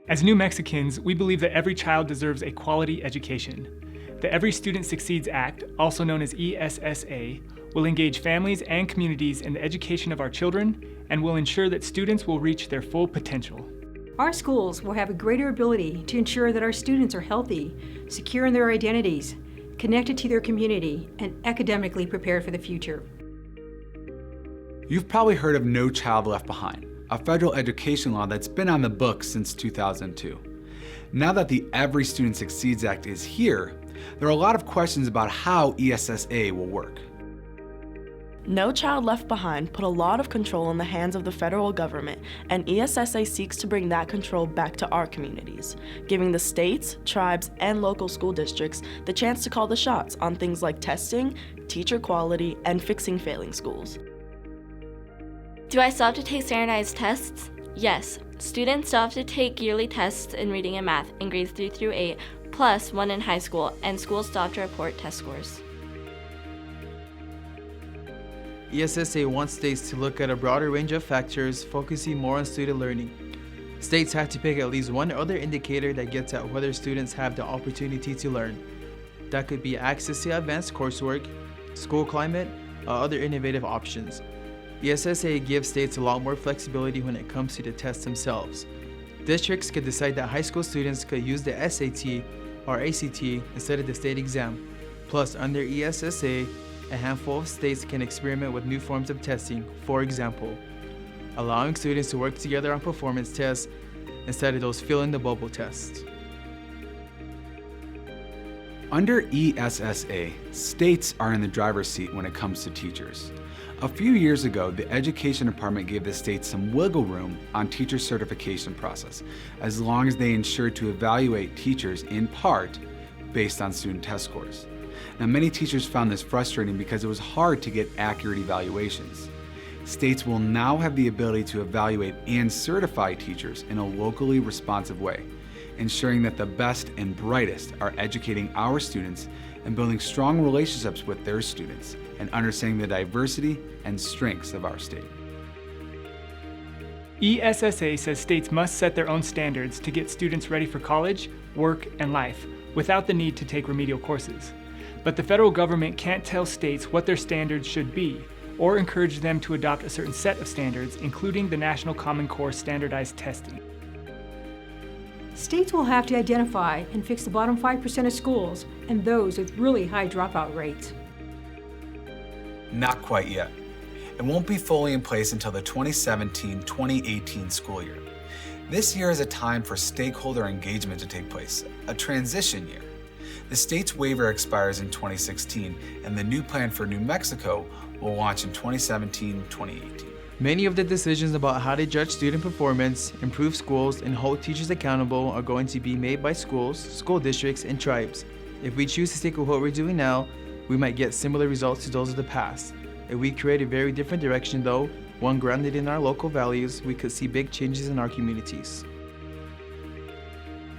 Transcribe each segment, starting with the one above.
As New Mexicans, we believe that every child deserves a quality education. The Every Student Succeeds Act, also known as ESSA, will engage families and communities in the education of our children and will ensure that students will reach their full potential. Our schools will have a greater ability to ensure that our students are healthy, secure in their identities, connected to their community, and academically prepared for the future. You've probably heard of No Child Left Behind, a federal education law that's been on the books since 2002. Now that the Every Student Succeeds Act is here, there are a lot of questions about how ESSA will work. No Child Left Behind put a lot of control in the hands of the federal government, and ESSA seeks to bring that control back to our communities, giving the states, tribes, and local school districts the chance to call the shots on things like testing, teacher quality, and fixing failing schools. Do I still have to take standardized tests? Yes. Students still have to take yearly tests in reading and math in grades 3 through 8, plus one in high school, and schools still have to report test scores. ESSA wants states to look at a broader range of factors, focusing more on student learning. States have to pick at least one other indicator that gets at whether students have the opportunity to learn. That could be access to advanced coursework, school climate, or other innovative options. ESSA gives states a lot more flexibility when it comes to the tests themselves. Districts could decide that high school students could use the SAT or ACT instead of the state exam. Plus, under ESSA, a handful of states can experiment with new forms of testing, for example, allowing students to work together on performance tests instead of those fill-in-the-bubble tests. Under ESSA, states are in the driver's seat when it comes to teachers. A few years ago, the Education Department gave the states some wiggle room on teacher certification process, as long as they ensured to evaluate teachers in part based on student test scores. Now, many teachers found this frustrating because it was hard to get accurate evaluations. States will now have the ability to evaluate and certify teachers in a locally responsive way, ensuring that the best and brightest are educating our students and building strong relationships with their students and understanding the diversity and strengths of our state. ESSA says states must set their own standards to get students ready for college, work, and life without the need to take remedial courses. But the federal government can't tell states what their standards should be or encourage them to adopt a certain set of standards, including the National Common Core standardized testing. States will have to identify and fix the bottom 5% of schools and those with really high dropout rates. Not quite yet. It won't be fully in place until the 2017-2018 school year. This year is a time for stakeholder engagement to take place, a transition year. The state's waiver expires in 2016, and the new plan for New Mexico will launch in 2017-2018. Many of the decisions about how to judge student performance, improve schools, and hold teachers accountable are going to be made by schools, school districts, and tribes. If we choose to stick with what we're doing now, we might get similar results to those of the past. If we create a very different direction though, one grounded in our local values, we could see big changes in our communities.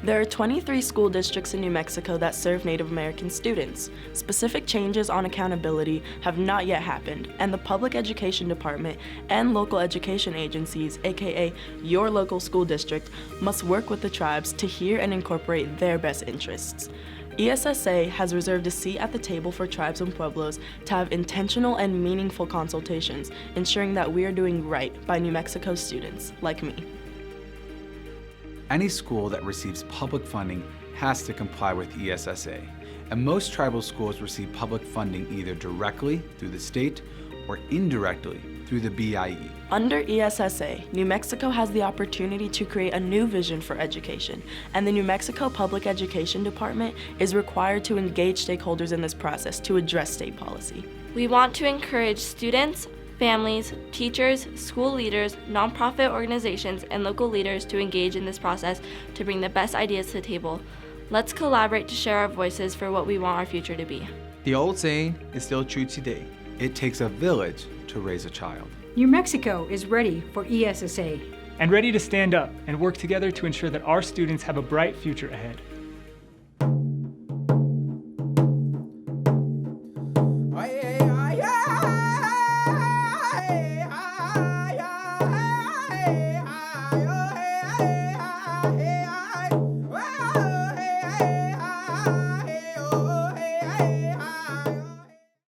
There are 23 school districts in New Mexico that serve Native American students. Specific changes on accountability have not yet happened, and the Public Education Department and local education agencies, aka your local school district, must work with the tribes to hear and incorporate their best interests. ESSA has reserved a seat at the table for tribes and pueblos to have intentional and meaningful consultations, ensuring that we are doing right by New Mexico students like me. Any school that receives public funding has to comply with ESSA, and most tribal schools receive public funding either directly through the state or indirectly through the BIE. Under ESSA, New Mexico has the opportunity to create a new vision for education, and the New Mexico Public Education Department is required to engage stakeholders in this process to address state policy. We want to encourage students, families, teachers, school leaders, nonprofit organizations, and local leaders to engage in this process to bring the best ideas to the table. Let's collaborate to share our voices for what we want our future to be. The old saying is still true today. It takes a village to raise a child. New Mexico is ready for ESSA. And ready to stand up and work together to ensure that our students have a bright future ahead.